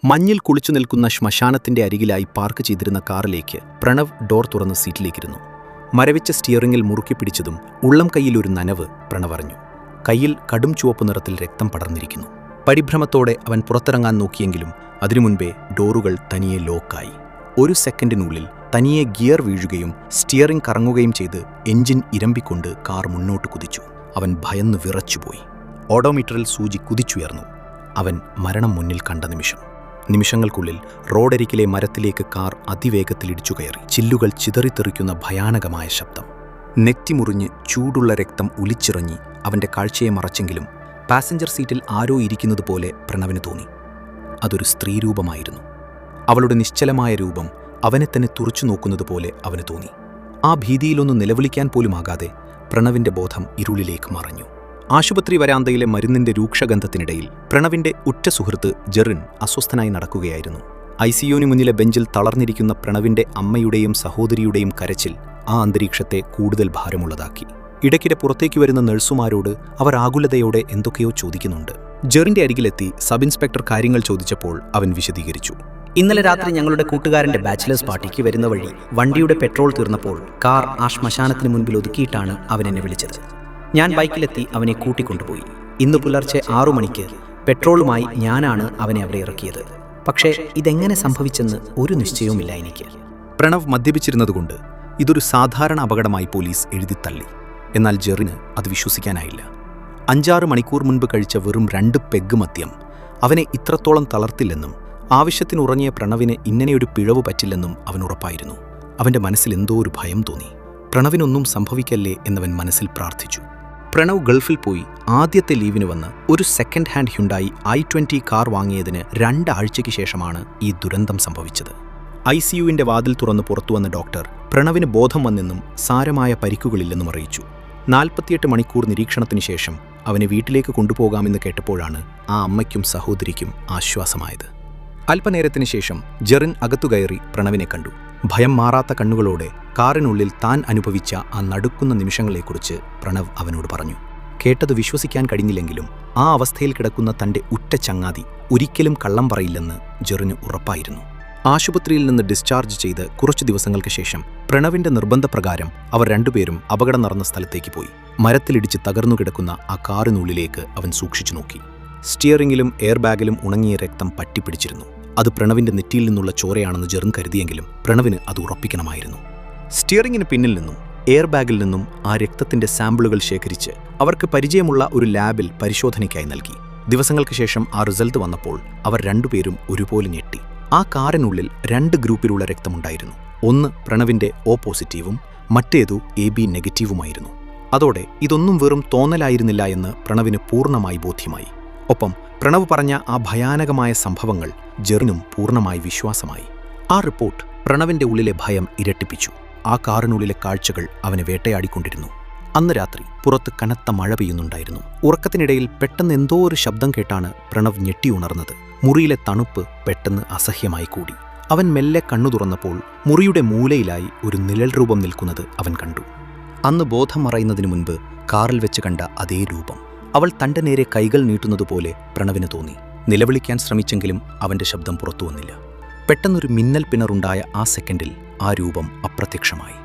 മഞ്ഞിൽ കുളിച്ചു നിൽക്കുന്ന ശ്മശാനത്തിന്റെ അരികിലായി പാർക്ക് ചെയ്തിരുന്ന കാറിലേക്ക് പ്രണവ് ഡോർ തുറന്ന് സീറ്റിലേക്കിരുന്നു. മരവിച്ച സ്റ്റിയറിംഗിൽ മുറുക്കി പിടിച്ചതും ഉള്ളം കൈയിൽ ഒരു നനവ് പ്രണവ് അറിഞ്ഞു. കയ്യിൽ കടും ചുവപ്പ് നിറത്തിൽ രക്തം പടർന്നിരിക്കുന്നു. പരിഭ്രമത്തോടെ അവൻ പുറത്തിറങ്ങാൻ നോക്കിയെങ്കിലും അതിനു മുൻപേ ഡോറുകൾ തനിയെ ലോക്കായി. ഒരു സെക്കൻഡിനുള്ളിൽ തനിയെ ഗിയർ വീഴുകയും സ്റ്റിയറിംഗ് കറങ്ങുകയും ചെയ്ത് എഞ്ചിൻ ഇരമ്പിക്കൊണ്ട് കാർ മുന്നോട്ട് കുതിച്ചു. അവൻ ഭയന്ന് വിറച്ചുപോയി. ഓഡോമീറ്ററിൽ സൂചി കുതിച്ചുയർന്നു. അവൻ മരണം മുന്നിൽ കണ്ട നിമിഷങ്ങൾക്കുള്ളിൽ റോഡരികിലെ മരത്തിലേക്ക് കാർ അതിവേഗത്തിൽ ഇടിച്ചുകയറി. ചില്ലുകൾ ചിതറിത്തെറിക്കുന്ന ഭയാനകമായ ശബ്ദം. നെറ്റിമുറിഞ്ഞ് ചൂടുള്ള രക്തം ഒലിച്ചിറങ്ങി അവൻ്റെ കാഴ്ചയെ മറച്ചെങ്കിലും പാസഞ്ചർ സീറ്റിൽ ആരോ ഇരിക്കുന്നതുപോലെ പ്രണവിന് തോന്നി. അതൊരു സ്ത്രീരൂപമായിരുന്നു. അവളുടെ നിശ്ചലമായ രൂപം അവനെ തന്നെ തുറച്ചു നോക്കുന്നതുപോലെ അവന് തോന്നി. ആ ഭീതിയിലൊന്നും നിലവിളിക്കാൻ പോലുമാകാതെ പ്രണവിൻ്റെ ബോധം ഇരുളിലേക്ക് മറഞ്ഞു. ആശുപത്രി വരാന്തയിലെ മരുന്നിന്റെ രൂക്ഷഗന്ധത്തിനിടയിൽ പ്രണവിന്റെ ഉറ്റ സുഹൃത്ത് ജെറിൻ അസ്വസ്ഥനായി നടക്കുകയായിരുന്നു. ഐസിയുവിന് മുന്നിലെ ബെഞ്ചിൽ തളർന്നിരിക്കുന്ന പ്രണവിന്റെ അമ്മയുടെയും സഹോദരിയുടെയും കരച്ചിൽ ആ അന്തരീക്ഷത്തെ കൂടുതൽ ഭാരമുള്ളതാക്കി. ഇടയ്ക്കിടെ പുറത്തേക്ക് വരുന്ന നഴ്സുമാരോട് അവർ ആകുലതയോടെ എന്തൊക്കെയോ ചോദിക്കുന്നുണ്ട്. ജെറിന്റെ അരികിലെത്തി സബ് ഇൻസ്പെക്ടർ കാര്യങ്ങൾ ചോദിച്ചപ്പോൾ അവൻ വിശദീകരിച്ചു. ഇന്നലെ രാത്രി ഞങ്ങളുടെ കൂട്ടുകാരന്റെ ബാച്ചിലേഴ്സ് പാർട്ടിക്ക് വരുന്ന വഴി വണ്ടിയുടെ പെട്രോൾ തീർന്നപ്പോൾ കാർ ആ ശ്മശാനത്തിന് മുൻപിൽ ഒതുക്കിയിട്ടാണ് അവൻ എന്നെ വിളിച്ചത്. ഞാൻ ബൈക്കിലെത്തി അവനെ കൂട്ടിക്കൊണ്ടുപോയി. ഇന്ന് പുലർച്ചെ 6 മണിക്ക് പെട്രോളുമായി ഞാനാണ് അവനെ അവിടെ ഇറക്കിയത്. പക്ഷേ ഇതെങ്ങനെ സംഭവിച്ചെന്ന് ഒരു നിശ്ചയവുമില്ല എനിക്ക്. പ്രണവ് മദ്യപിച്ചിരുന്നതുകൊണ്ട് ഇതൊരു സാധാരണ അപകടമായി പോലീസ് എഴുതിത്തള്ളി. എന്നാൽ ജെറിന് അത് വിശ്വസിക്കാനായില്ല. 5-6 മണിക്കൂർ മുൻപ് കഴിച്ച വെറും 2 പെഗ് മദ്യം അവനെ ഇത്രത്തോളം തളർത്തില്ലെന്നും ആവശ്യത്തിനുറങ്ങിയ പ്രണവിന് ഇങ്ങനെയൊരു പിഴവ് പറ്റില്ലെന്നും അവൻ ഉറപ്പായിരുന്നു. അവൻ്റെ മനസ്സിൽ എന്തോ ഒരു ഭയം തോന്നി. പ്രണവിനൊന്നും സംഭവിക്കല്ലേ എന്നവൻ മനസ്സിൽ പ്രാർത്ഥിച്ചു. പ്രണവ് ഗൾഫിൽ പോയി ആദ്യത്തെ ലീവിന് വന്ന് ഒരു second hand Hyundai i20 car വാങ്ങിയതിന് 2 ആഴ്ചയ്ക്ക് ശേഷമാണ് ഈ ദുരന്തം സംഭവിച്ചത്. ഐസിയുവിൻ്റെ വാതിൽ തുറന്ന് പുറത്തുവന്ന ഡോക്ടർ പ്രണവിന് ബോധം വന്നെന്നും സാരമായ പരിക്കുകളില്ലെന്നും അറിയിച്ചു. 48 മണിക്കൂർ നിരീക്ഷണത്തിന് ശേഷം അവനെ വീട്ടിലേക്ക് കൊണ്ടുപോകാമെന്ന് കേട്ടപ്പോഴാണ് ആ അമ്മയ്ക്കും സഹോദരിക്കും ആശ്വാസമായത്. അല്പനേരത്തിന് ശേഷം ജെറിൻ അകത്തുകയറി പ്രണവിനെ കണ്ടു. ഭയം മാറാത്ത കണ്ണുകളോടെ കാറിനുള്ളിൽ താൻ അനുഭവിച്ച ആ നടുക്കുന്ന നിമിഷങ്ങളെക്കുറിച്ച് പ്രണവ് അവനോട് പറഞ്ഞു. കേട്ടത് വിശ്വസിക്കാൻ കഴിഞ്ഞില്ലെങ്കിലും ആ അവസ്ഥയിൽ കിടക്കുന്ന തൻ്റെ ഉറ്റ ചങ്ങാതി ഒരിക്കലും കള്ളം പറയില്ലെന്ന് ജെറിന് ഉറപ്പായിരുന്നു. ആശുപത്രിയിൽ നിന്ന് ഡിസ്ചാർജ് ചെയ്ത് കുറച്ചു ദിവസങ്ങൾക്ക് ശേഷം പ്രണവിൻ്റെ നിർബന്ധപ്രകാരം അവർ രണ്ടുപേരും അപകടം നടന്ന സ്ഥലത്തേക്ക് പോയി. മരത്തിലിടിച്ച് തകർന്നു കിടക്കുന്ന ആ കാറിനുള്ളിലേക്ക് അവൻ സൂക്ഷിച്ചു നോക്കി. സ്റ്റിയറിംഗിലും എയർ ബാഗിലും ഉണങ്ങിയ രക്തം പറ്റിപ്പിടിച്ചിരുന്നു. അത് പ്രണവിൻ്റെ നെറ്റിയിൽ നിന്നുള്ള ചോരയാണെന്ന് ജെറിൻ കരുതിയെങ്കിലും പ്രണവിന് അത് ഉറപ്പിക്കണമായിരുന്നു. സ്റ്റിയറിംഗിന് പിന്നിൽ നിന്നും എയർ ബാഗിൽ നിന്നും ആ രക്തത്തിന്റെ സാമ്പിളുകൾ ശേഖരിച്ച് അവർക്ക് പരിചയമുള്ള ഒരു ലാബിൽ പരിശോധനയ്ക്കായി നൽകി. ദിവസങ്ങൾക്ക് ശേഷം ആ റിസൾട്ട് വന്നപ്പോൾ അവർ രണ്ടുപേരും ഒരുപോലെ ഞെട്ടി. ആ കാറിനുള്ളിൽ 2 ഗ്രൂപ്പിലുള്ള രക്തമുണ്ടായിരുന്നു. ഒന്ന് പ്രണവിൻ്റെ O പോസിറ്റീവും മറ്റേതു AB നെഗറ്റീവുമായിരുന്നു. അതോടെ ഇതൊന്നും വെറും തോന്നലായിരുന്നില്ല എന്ന് പ്രണവിന് പൂർണ്ണമായി ബോധ്യമായി. ഒപ്പം പ്രണവ് പറഞ്ഞ ആ ഭയാനകമായ സംഭവങ്ങൾ ജെറിനും പൂർണ്ണമായി വിശ്വാസമായി. ആ റിപ്പോർട്ട് പ്രണവിൻ്റെ ഉള്ളിലെ ഭയം ഇരട്ടിപ്പിച്ചു. ആ കാറിനുള്ളിലെ കാഴ്ചകൾ അവനെ വേട്ടയാടിക്കൊണ്ടിരുന്നു. അന്ന് രാത്രി പുറത്ത് കനത്ത മഴ പെയ്യുന്നുണ്ടായിരുന്നു. ഉറക്കത്തിനിടയിൽ പെട്ടെന്ന് എന്തോ ഒരു ശബ്ദം കേട്ടാണ് പ്രണവ് ഞെട്ടിയുണർന്നത്. മുറിയിലെ തണുപ്പ് പെട്ടെന്ന് അസഹ്യമായി കൂടി. അവൻ മെല്ലെ കണ്ണു തുറന്നപ്പോൾ മുറിയുടെ മൂലയിലായി ഒരു നിഴൽ രൂപം നിൽക്കുന്നത് അവൻ കണ്ടു. അന്ന് ബോധം മറയുന്നതിനു മുൻപ് കാറിൽ വെച്ച് കണ്ട അതേ രൂപം. അവൾ തൻ്റെ നേരെ കൈകൾ നീട്ടുന്നതുപോലെ പ്രണവിന് തോന്നി. നിലവിളിക്കാൻ ശ്രമിച്ചെങ്കിലും അവൻ്റെ ശബ്ദം പുറത്തു വന്നില്ല. പെട്ടെന്നൊരു മിന്നൽ പിണറുണ്ടായ ആ സെക്കൻഡിൽ ആ രൂപം അപ്രത്യക്ഷമായി.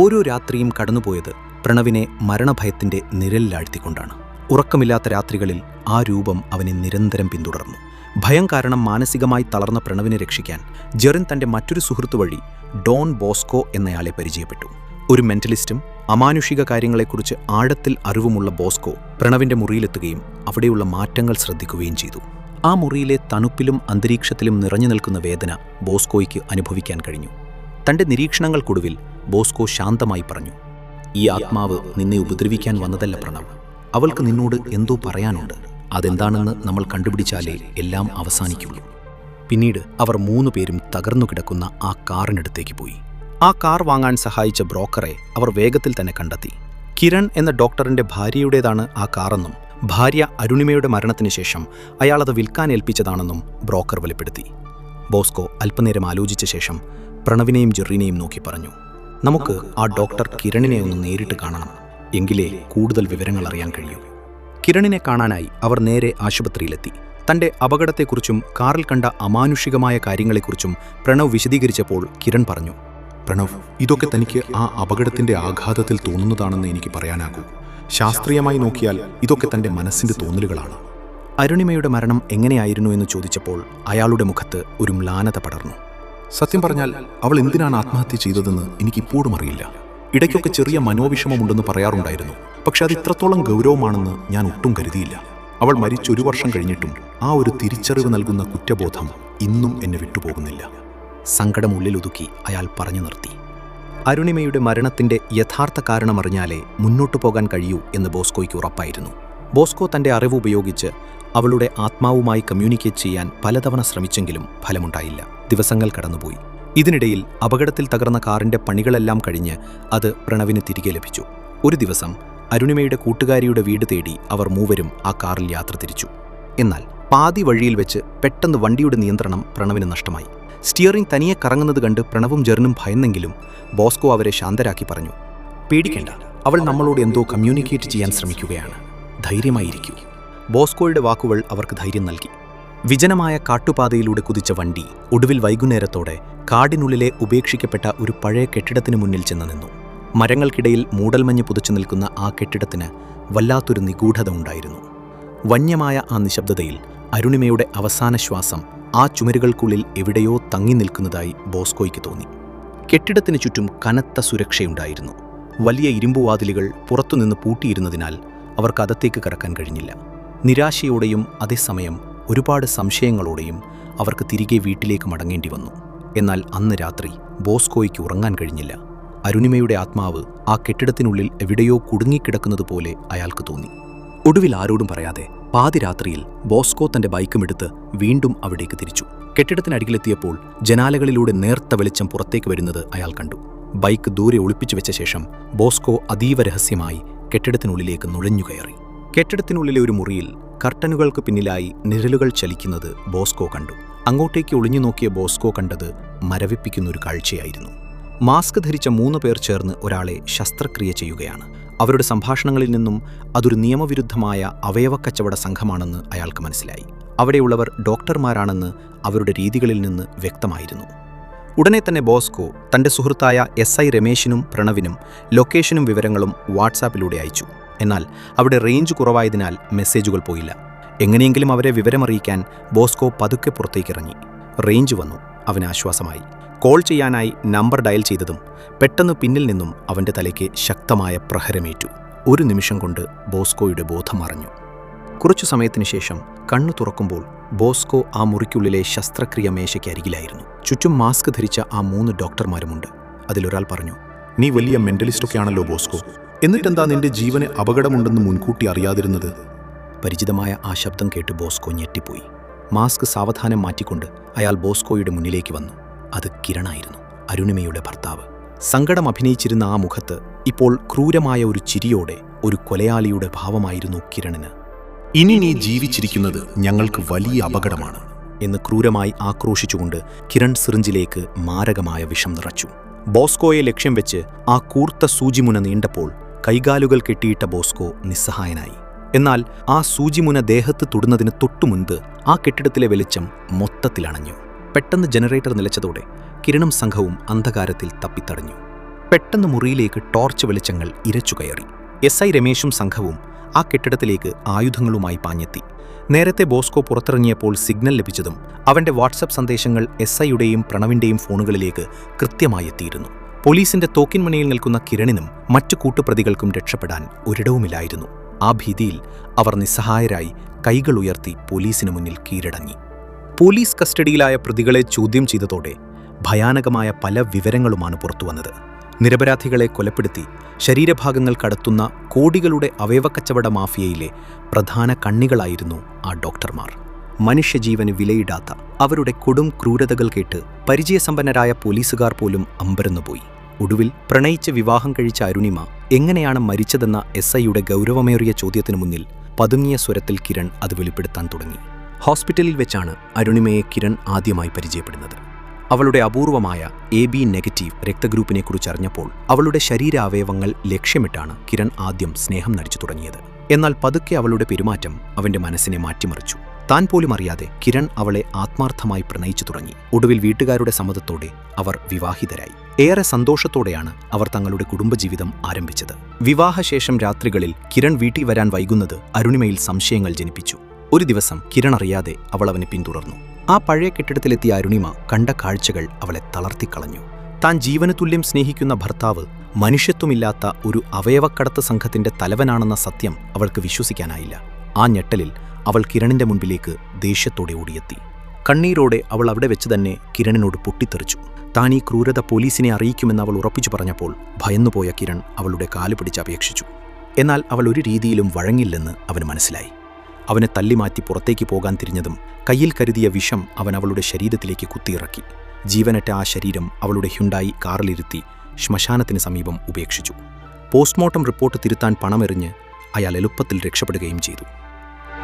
ഓരോ രാത്രിയും കടന്നുപോയത് പ്രണവിനെ മരണഭയത്തിൻ്റെ നിഴലിലാഴ്ത്തിക്കൊണ്ടാണ്. ഉറക്കമില്ലാത്ത രാത്രികളിൽ ആ രൂപം അവനെ നിരന്തരം പിന്തുടർന്നു. ഭയം കാരണം മാനസികമായി തളർന്ന പ്രണവിനെ രക്ഷിക്കാൻ ജെറിൻ തൻ്റെ മറ്റൊരു സുഹൃത്തു വഴി ഡോൺ ബോസ്കോ എന്നയാളെ പരിചയപ്പെട്ടു. ഒരു മെന്റലിസ്റ്റും അമാനുഷിക കാര്യങ്ങളെക്കുറിച്ച് ആഴത്തിൽ അറിവുമുള്ള ബോസ്കോ പ്രണവിൻ്റെ മുറിയിലെത്തുകയും അവിടെയുള്ള മാറ്റങ്ങൾ ശ്രദ്ധിക്കുകയും ചെയ്തു. ആ മുറിയിലെ തണുപ്പിലും അന്തരീക്ഷത്തിലും നിറഞ്ഞു നിൽക്കുന്ന വേദന ബോസ്കോയ്ക്ക് അനുഭവിക്കാൻ കഴിഞ്ഞു. തൻ്റെ നിരീക്ഷണങ്ങൾക്കൊടുവിൽ ബോസ്കോ ശാന്തമായി പറഞ്ഞു, "ഈ ആത്മാവ് നിന്നെ ഉപദ്രവിക്കാൻ വന്നതല്ല പ്രണവ്. അവൾക്ക് നിന്നോട് എന്തോ പറയാനുണ്ട്. അതെന്താണെന്ന് നമ്മൾ കണ്ടുപിടിച്ചാലേ എല്ലാം അവസാനിക്കുള്ളൂ." പിന്നീട് അവർ 3 പേരും തകർന്നു കിടക്കുന്ന ആ കാറിനടുത്തേക്ക് പോയി. ആ കാർ വാങ്ങാൻ സഹായിച്ച ബ്രോക്കറെ അവർ വേഗത്തിൽ തന്നെ കണ്ടെത്തി. കിരൺ എന്ന ഡോക്ടറിൻ്റെ ഭാര്യയുടേതാണ് ആ കാറെന്നും ഭാര്യ അരുണിമയുടെ മരണത്തിന് ശേഷം അയാളത് വിൽക്കാൻ ഏൽപ്പിച്ചതാണെന്നും ബ്രോക്കർ വെളിപ്പെടുത്തി. ബോസ്കോ അല്പനേരം ആലോചിച്ച ശേഷം പ്രണവിനെയും ജെറിനെയും നോക്കി പറഞ്ഞു, "നമുക്ക് ആ ഡോക്ടർ കിരണിനെ ഒന്ന് നേരിട്ട് കാണണം. എങ്കിലേ കൂടുതൽ വിവരങ്ങൾ അറിയാൻ കഴിയൂ." കിരണിനെ കാണാനായി അവർ നേരെ ആശുപത്രിയിലെത്തി. തന്റെ അപകടത്തെക്കുറിച്ചും കാറിൽ കണ്ട അമാനുഷികമായ കാര്യങ്ങളെക്കുറിച്ചും പ്രണവ് വിശദീകരിച്ചപ്പോൾ കിരൺ പറഞ്ഞു, പ്രണവ്, ഇതൊക്കെ തനിക്ക് ആ അപകടത്തിന്റെ ആഘാതത്തിൽ തോന്നുന്നതാണെന്ന് എനിക്ക് പറയാനാകൂ. ശാസ്ത്രീയമായി നോക്കിയാൽ ഇതൊക്കെ തന്റെ മനസ്സിന്റെ തോന്നലുകളാണ്. അരുണിമയുടെ മരണം എങ്ങനെയായിരുന്നു എന്ന് ചോദിച്ചപ്പോൾ അയാളുടെ മുഖത്ത് ഒരു മ്ലാനത പടർന്നു. സത്യം പറഞ്ഞാൽ അവൾ എന്തിനാണ് ആത്മഹത്യ ചെയ്തതെന്ന് എനിക്കിപ്പോഴും അറിയില്ല. ഇടയ്ക്കൊക്കെ ചെറിയ മനോവിഷമമുണ്ടെന്ന് പറയാറുണ്ടായിരുന്നു. പക്ഷെ അത് ഇത്രത്തോളം ഗൗരവമാണെന്ന് ഞാൻ ഒട്ടും കരുതിയില്ല. അവൾ മരിച്ചൊരു വർഷം കഴിഞ്ഞിട്ടും ആ ഒരു തിരിച്ചറിവ് നൽകുന്ന കുറ്റബോധം ഇന്നും എന്നെ വിട്ടുപോകുന്നില്ല. സങ്കടം ഉള്ളിലൊതുക്കി അയാൾ പറഞ്ഞു നിർത്തി. അരുണിമയുടെ മരണത്തിന്റെ യഥാർത്ഥ കാരണമറിഞ്ഞാലേ മുന്നോട്ടു പോകാൻ കഴിയൂ എന്ന് ബോസ്കോയ്ക്ക് ഉറപ്പായിരുന്നു. ബോസ്കോ തന്റെ അറിവ് ഉപയോഗിച്ച് അവളുടെ ആത്മാവുമായി കമ്മ്യൂണിക്കേറ്റ് ചെയ്യാൻ പലതവണ ശ്രമിച്ചെങ്കിലും ഫലമുണ്ടായില്ല. ദിവസങ്ങൾ കടന്നുപോയി. ഇതിനിടയിൽ അപകടത്തിൽ തകർന്ന കാറിന്റെ പണികളെല്ലാം കഴിഞ്ഞ് അത് പ്രണവിന് തിരികെ ലഭിച്ചു. ഒരു ദിവസം അരുണിമയുടെ കൂട്ടുകാരിയുടെ വീട് തേടി അവർ മൂവരും ആ കാറിൽ യാത്ര തിരിച്ചു. എന്നാൽ പാതി വഴിയിൽ വെച്ച് പെട്ടെന്ന് വണ്ടിയുടെ നിയന്ത്രണം പ്രണവിന് നഷ്ടമായി. സ്റ്റിയറിംഗ് തനിയെ കറങ്ങുന്നത് കണ്ട് പ്രണവും ജെറിനും ഭയന്നെങ്കിലും ബോസ്കോ അവരെ ശാന്തരാക്കി പറഞ്ഞു, പേടിക്കേണ്ട, അവൾ നമ്മളോട് എന്തോ കമ്മ്യൂണിക്കേറ്റ് ചെയ്യാൻ ശ്രമിക്കുകയാണ്. ധൈര്യമായിരിക്കൂ. ബോസ്കോയുടെ വാക്കുകൾ അവർക്ക് ധൈര്യം നൽകി. വിജനമായ കാട്ടുപാതയിലൂടെ കുതിച്ച വണ്ടി ഒടുവിൽ വൈകുന്നേരത്തോടെ കാടിനുള്ളിലെ ഉപേക്ഷിക്കപ്പെട്ട ഒരു പഴയ കെട്ടിടത്തിന് മുന്നിൽ ചെന്ന് നിന്നു. മരങ്ങൾക്കിടയിൽ മൂടൽമഞ്ഞ് പുതച്ചു നിൽക്കുന്ന ആ കെട്ടിടത്തിന് വല്ലാത്തൊരു നിഗൂഢത ഉണ്ടായിരുന്നു. വന്യമായ ആ നിശബ്ദതയിൽ അരുണിമയുടെ അവസാന ശ്വാസം ആ ചുമരുകൾക്കുള്ളിൽ എവിടെയോ തങ്ങി നിൽക്കുന്നതായി ബോസ്കോയ്ക്ക് തോന്നി. കെട്ടിടത്തിന് ചുറ്റും കനത്ത സുരക്ഷയുണ്ടായിരുന്നു. വലിയ ഇരുമ്പുവാതിലുകൾ പുറത്തുനിന്ന് പൂട്ടിയിരുന്നതിനാൽ അവർക്കകത്തേക്ക് കടക്കാൻ കഴിഞ്ഞില്ല. നിരാശയോടെയും അതേസമയം ഒരുപാട് സംശയങ്ങളോടെയും അവർക്ക് തിരികെ വീട്ടിലേക്ക് മടങ്ങേണ്ടി വന്നു. എന്നാൽ അന്ന് രാത്രി ബോസ്കോയ്ക്ക് ഉറങ്ങാൻ കഴിഞ്ഞില്ല. അരുണിമയുടെ ആത്മാവ് ആ കെട്ടിടത്തിനുള്ളിൽ എവിടെയോ കുടുങ്ങിക്കിടക്കുന്നതുപോലെ അയാൾക്ക് തോന്നി. ഒടുവിൽ ആരോടും പറയാതെ പാതിരാത്രിയിൽ ബോസ്കോ തന്റെ ബൈക്കുമെടുത്ത് വീണ്ടും അവിടേക്ക് തിരിച്ചു. കെട്ടിടത്തിനരികിലെത്തിയപ്പോൾ ജനാലകളിലൂടെ നേർത്ത വെളിച്ചം പുറത്തേക്ക് വരുന്നത് അയാൾ കണ്ടു. ബൈക്ക് ദൂരെ ഒളിപ്പിച്ചു വെച്ച ശേഷം ബോസ്കോ അതീവ രഹസ്യമായി കെട്ടിടത്തിനുള്ളിലേക്ക് നുഴഞ്ഞുകയറി. കെട്ടിടത്തിനുള്ളിലെ ഒരു മുറിയിൽ കർട്ടനുകൾക്ക് പിന്നിലായി നിഴലുകൾ ചലിക്കുന്നത് ബോസ്കോ കണ്ടു. അങ്ങോട്ടേക്ക് ഒളിഞ്ഞു നോക്കിയ ബോസ്കോ കണ്ടത് മരവിപ്പിക്കുന്നൊരു കാഴ്ചയായിരുന്നു. മാസ്ക് ധരിച്ച 3 പേർ ചേർന്ന് ഒരാളെ ശസ്ത്രക്രിയ ചെയ്യുകയാണ്. അവരുടെ സംഭാഷണങ്ങളിൽ നിന്നും അതൊരു നിയമവിരുദ്ധമായ അവയവക്കച്ചവട സംഘമാണെന്ന് അയാൾക്ക് മനസ്സിലായി. അവിടെയുള്ളവർ ഡോക്ടർമാരാണെന്ന് അവരുടെ രീതികളിൽ നിന്ന് വ്യക്തമായിരുന്നു. ഉടനെ തന്നെ ബോസ്കോ തന്റെ സുഹൃത്തായ SI രമേശിനും പ്രണവിനും ലൊക്കേഷനും വിവരങ്ങളും വാട്സാപ്പിലൂടെ അയച്ചു. എന്നാൽ അവിടെ റേഞ്ച് കുറവായതിനാൽ മെസ്സേജുകൾ പോയില്ല. എങ്ങനെയെങ്കിലും അവരെ വിവരമറിയിക്കാൻ ബോസ്കോ പതുക്കെ പുറത്തേക്കിറങ്ങി. റേഞ്ച് വന്നു. അവന് ആശ്വാസമായി. കോൾ ചെയ്യാനായി നമ്പർ ഡയൽ ചെയ്തതും പെട്ടെന്ന് പിന്നിൽ നിന്നും അവന്റെ തലയ്ക്ക് ശക്തമായ പ്രഹരമേറ്റു. ഒരു നിമിഷം കൊണ്ട് ബോസ്കോയുടെ ബോധം മറഞ്ഞു. കുറച്ചു സമയത്തിനു ശേഷം കണ്ണു തുറക്കുമ്പോൾ ബോസ്കോ ആ മുറിക്കുള്ളിലെ ശസ്ത്രക്രിയ മേശയ്ക്ക് അരികിലായിരുന്നു. ചുറ്റും മാസ്ക് ധരിച്ച ആ 3 ഡോക്ടർമാരുമുണ്ട്. അതിലൊരാൾ പറഞ്ഞു, നീ വലിയ മെന്റലിസ്റ്റൊക്കെയാണല്ലോ ബോസ്കോ. എന്നിട്ടെന്താ നിന്റെ ജീവന് അപകടമുണ്ടെന്ന് മുൻകൂട്ടി അറിയാതിരുന്നത്? പരിചിതമായ ആ ശബ്ദം കേട്ട് ബോസ്കോ ഞെട്ടിപ്പോയി. മാസ്ക് സാവധാനം മാറ്റിക്കൊണ്ട് അയാൾ ബോസ്കോയുടെ മുന്നിലേക്ക് വന്നു. അത് കിരണായിരുന്നു, അരുണിമയുടെ ഭർത്താവ്. സങ്കടം അഭിനയിച്ചിരുന്ന ആ മുഖത്ത് ഇപ്പോൾ ക്രൂരമായ ഒരു ചിരിയോടെ ഒരു കൊലയാളിയുടെ ഭാവമായിരുന്നു കിരണിന്. ഇനി നീ ജീവിച്ചിരിക്കുന്നത് ഞങ്ങൾക്ക് വലിയ അപകടമാണ് എന്ന് ക്രൂരമായി ആക്രോശിച്ചുകൊണ്ട് കിരൺ സിറിഞ്ചിലേക്ക് മാരകമായ വിഷം നിറച്ചു. ബോസ്കോയെ ലക്ഷ്യം വെച്ച് ആ കൂർത്ത സൂചിമുന നീണ്ടപ്പോൾ കൈകാലുകൾ കെട്ടിയിട്ട ബോസ്കോ നിസ്സഹായനായി. എന്നാൽ ആ സൂചിമുന ദേഹത്ത് തൊടുന്നതിന് തൊട്ടുമുൻപ് ആ കെട്ടിടത്തിലെ വെളിച്ചം മൊത്തത്തിലണഞ്ഞു. പെട്ടെന്ന് ജനറേറ്റർ നിലച്ചതോടെ കിരണും സംഘവും അന്ധകാരത്തിൽ തപ്പിത്തടഞ്ഞു. പെട്ടെന്ന് മുറിയിലേക്ക് ടോർച്ച് വെളിച്ചങ്ങൾ ഇരച്ചുകയറി. SI രമേശും സംഘവും ആ കെട്ടിടത്തിലേക്ക് ആയുധങ്ങളുമായി പാഞ്ഞെത്തി. നേരത്തെ ബോസ്കോ പുറത്തിറങ്ങിയപ്പോൾ സിഗ്നൽ ലഭിച്ചതും അവന്റെ വാട്സപ്പ് സന്ദേശങ്ങൾ SIയുടെയും പ്രണവിന്റെയും ഫോണുകളിലേക്ക് കൃത്യമായി എത്തിയിരുന്നു. പോലീസിന്റെ തോക്കിൻമുനയിൽ നിൽക്കുന്ന കിരണിനും മറ്റു കൂട്ടുപ്രതികൾക്കും രക്ഷപ്പെടാൻ ഒരിടവുമില്ലായിരുന്നു. ആ ഭീതിയിൽ അവർ നിസ്സഹായരായി കൈകൾ ഉയർത്തി പോലീസിനു മുന്നിൽ കീഴടങ്ങി. പോലീസ് കസ്റ്റഡിയിലായ പ്രതികളെ ചോദ്യം ചെയ്തതോടെ ഭയാനകമായ പല വിവരങ്ങളുമാണ് പുറത്തുവന്നത്. നിരപരാധികളെ കൊലപ്പെടുത്തി ശരീരഭാഗങ്ങൾ കടത്തുന്ന കോടികളുടെ അവയവക്കച്ചവട മാഫിയയിലെ പ്രധാന കണ്ണികളായിരുന്നു ആ ഡോക്ടർമാർ. മനുഷ്യജീവന് വിലയിടാത്ത അവരുടെ കൊടും ക്രൂരതകൾ കേട്ട് പരിചയസമ്പന്നരായ പോലീസുകാർ പോലും അമ്പരന്നുപോയി. ഒടുവിൽ പ്രണയിച്ച് വിവാഹം കഴിച്ച അരുണിമ എങ്ങനെയാണ് മരിച്ചതെന്ന SIയുടെ ഗൗരവമേറിയ ചോദ്യത്തിനു മുന്നിൽ പതുങ്ങിയ സ്വരത്തിൽ കിരൺ അത് വെളിപ്പെടുത്താൻ തുടങ്ങി. ഹോസ്പിറ്റലിൽ വെച്ചാണ് അരുണിമയെ കിരൺ ആദ്യമായി പരിചയപ്പെടുന്നത്. അവളുടെ അപൂർവമായ AB നെഗറ്റീവ് രക്തഗ്രൂപ്പിനെക്കുറിച്ചറിഞ്ഞപ്പോൾ അവളുടെ ശരീരാവയവങ്ങൾ ലക്ഷ്യമിട്ടാണ് കിരൺ ആദ്യം സ്നേഹം നടിച്ചു തുടങ്ങിയത്. എന്നാൽ പതുക്കെ അവളുടെ പെരുമാറ്റം അവന്റെ മനസ്സിനെ മാറ്റിമറിച്ചു. താൻ പോലും അറിയാതെ കിരൺ അവളെ ആത്മാർത്ഥമായി പ്രണയിച്ചു തുടങ്ങി. ഒടുവിൽ വീട്ടുകാരുടെ സമ്മതത്തോടെ അവർ വിവാഹിതരായി. ഏറെ സന്തോഷത്തോടെയാണ് അവർ തങ്ങളുടെ കുടുംബജീവിതം ആരംഭിച്ചത്. വിവാഹശേഷം രാത്രികളിൽ കിരൺ വീട്ടിൽ വരാൻ വൈകുന്നത് അരുണിമയിൽ സംശയങ്ങൾ ജനിപ്പിച്ചു. ഒരു ദിവസം കിരൺ അറിയാതെ അവൾ അവനെ പിന്തുടർന്നു. ആ പഴയ കെട്ടിടത്തിലെത്തിയ അരുണിമ കണ്ട കാഴ്ചകൾ അവളെ തളർത്തിക്കളഞ്ഞു. താൻ ജീവന് തുല്യം സ്നേഹിക്കുന്ന ഭർത്താവ് മനുഷ്യത്വമില്ലാത്ത ഒരു അവയവക്കടത്ത് സംഘത്തിന്റെ തലവനാണെന്ന സത്യം അവൾക്ക് വിശ്വസിക്കാനായില്ല. ആ ഞെട്ടലിൽ അവൾ കിരണിന്റെ മുൻപിലേക്ക് ദേഷ്യത്തോടെ ഓടിയെത്തി. കണ്ണീരോടെ അവൾ അവിടെ വെച്ച് തന്നെ കിരണിനോട് പൊട്ടിത്തെറിച്ചു. താൻ ഈ ക്രൂരത പോലീസിനെ അറിയിക്കുമെന്ന് അവൾ ഉറപ്പിച്ചു പറഞ്ഞപ്പോൾ ഭയന്നുപോയ കിരൺ അവളുടെ കാല് പിടിച്ച് അപേക്ഷിച്ചു. എന്നാൽ അവൾ ഒരു രീതിയിലും വഴങ്ങില്ലെന്ന് അവന് മനസ്സിലായി. അവനെ തള്ളിമാറ്റി പുറത്തേക്ക് പോകാൻ തിരിഞ്ഞതും കയ്യിൽ കരുതിയ വിഷം അവൻ അവളുടെ ശരീരത്തിലേക്ക് കുത്തിയിറക്കി. ജീവനറ്റ ആ ശരീരം അവളുടെ ഹ്യുണ്ടായി കാറിലിരുത്തി ശ്മശാനത്തിന് സമീപം ഉപേക്ഷിച്ചു. പോസ്റ്റ്മോർട്ടം റിപ്പോർട്ട് തിരുത്താൻ പണമെറിഞ്ഞ് അയാൾ എളുപ്പത്തിൽ രക്ഷപ്പെടുകയും ചെയ്തു.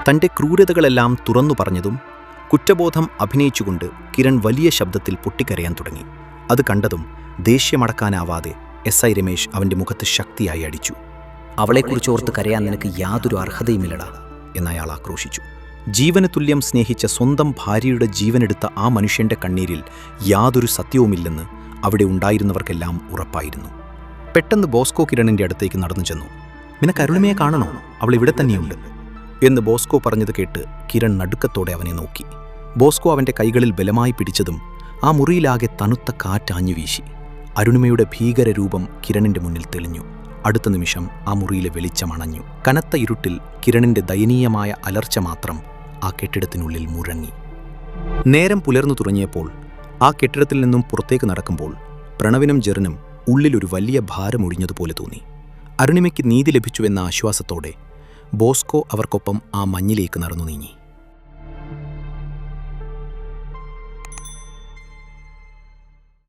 തൻ്റെ ക്രൂരതകളെല്ലാം തുറന്നു പറഞ്ഞതും കുറ്റബോധം അഭിനയിച്ചുകൊണ്ട് കിരൺ വലിയ ശബ്ദത്തിൽ പൊട്ടിക്കരയാൻ തുടങ്ങി. അത് കണ്ടതും ദേഷ്യമടക്കാനാവാതെ SI രമേശ് അവൻ്റെ മുഖത്ത് ശക്തിയായി അടിച്ചു. അവളെക്കുറിച്ച് ഓർത്ത് കരയാൻ നിനക്ക് യാതൊരു അർഹതയുമില്ലടാ എന്നയാൾ ആക്രോശിച്ചു. ജീവന് തുല്യം സ്നേഹിച്ച സ്വന്തം ഭാര്യയുടെ ജീവനെടുത്ത ആ മനുഷ്യന്റെ കണ്ണീരിൽ യാതൊരു സത്യവുമില്ലെന്ന് അവിടെ ഉണ്ടായിരുന്നവർക്കെല്ലാം ഉറപ്പായിരുന്നു. പെട്ടെന്ന് ബോസ്കോ കിരണിന്റെ അടുത്തേക്ക് നടന്നു ചെന്നു. നിനക്ക് അരുണിമയെ കാണണോ? അവൾ ഇവിടെ തന്നെയുണ്ട് എന്ന് ബോസ്കോ പറഞ്ഞത് കേട്ട് കിരൺ നടുക്കത്തോടെ അവനെ നോക്കി. ബോസ്കോ അവൻ്റെ കൈകളിൽ ബലമായി പിടിച്ചതും ആ മുറിയിലാകെ തണുത്ത കാറ്റാഞ്ഞു വീശി. അരുണിമയുടെ ഭീകരരൂപം കിരണിന്റെ മുന്നിൽ തെളിഞ്ഞു. അടുത്ത നിമിഷം ആ മുറിയിലെ വെളിച്ചമണഞ്ഞു. കനത്ത ഇരുട്ടിൽ കിരണിന്റെ ദയനീയമായ അലർച്ച മാത്രം ആ കെട്ടിടത്തിനുള്ളിൽ മുഴങ്ങി. നേരം പുലർന്നു തുടങ്ങിയപ്പോൾ ആ കെട്ടിടത്തിൽ നിന്നും പുറത്തേക്ക് നടക്കുമ്പോൾ പ്രണവിനും ജെറിനും ഉള്ളിലൊരു വലിയ ഭാരം ഒഴിഞ്ഞതുപോലെ തോന്നി. അരുണിമയ്ക്ക് നീതി ലഭിച്ചുവെന്ന ആശ്വാസത്തോടെ ബോസ്കോ അവർക്കൊപ്പം ആ മഞ്ഞിലേക്ക് നടന്നു നീങ്ങി.